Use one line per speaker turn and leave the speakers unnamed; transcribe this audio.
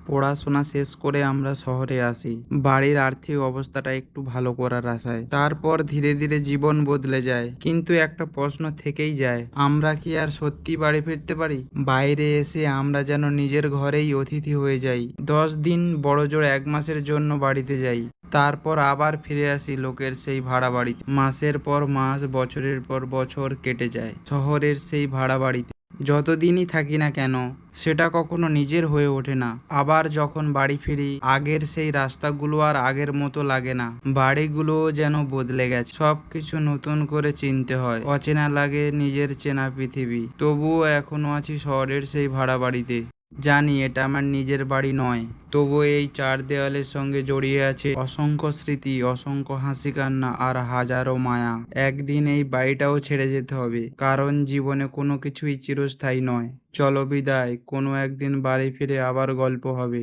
পড়াশোনা শেষ করে আমরা শহরে আসি বাড়ির আর্থিক অবস্থাটা একটু ভালো করার আশায়। তারপর ধীরে ধীরে জীবন বদলে যায়, কিন্তু একটা প্রশ্ন থেকেই যায়, আমরা কি আর সত্যি বাড়ি ফিরতে পারি? বাইরে এসে আমরা যেন নিজের ঘরেই অতিথি হয়ে যাই। 10 দিন, বড়জোর 1 মাসের জন্য বাড়িতে যাই, তারপর আবার ফিরে আসি লোকের সেই ভাড়া বাড়িতে। মাসের পর মাস, বছরের পর বছর কেটে যায় শহরের সেই ভাড়া বাড়িতে। যতদিনই থাকি না কেন, সেটা কখনো নিজের হয়ে ওঠে না। আবার যখন বাড়ি ফিরি, আগের সেই রাস্তাগুলো আর আগের মতো লাগে না। বাড়িগুলোও যেন বদলে গেছে, সবকিছু নতুন করে চিনতে হয়। অচেনা লাগে নিজের চেনা পৃথিবী। তবুও এখনো আছি শহরের সেই ভাড়া বাড়িতে। জানি এটা আমার নিজের বাড়ি নয়, তবুও এই 4 দেওয়ালের সঙ্গে জড়িয়ে আছে অসংখ্য স্মৃতি, অসংখ্য হাসি কান্না আর হাজারো মায়া। একদিন এই বাড়িটাও ছেড়ে যেতে হবে, কারণ জীবনে কোনো কিছুই চিরস্থায়ী নয়। চলো বিদায়, কোনো একদিন বাড়ি ফিরে আবার গল্প হবে।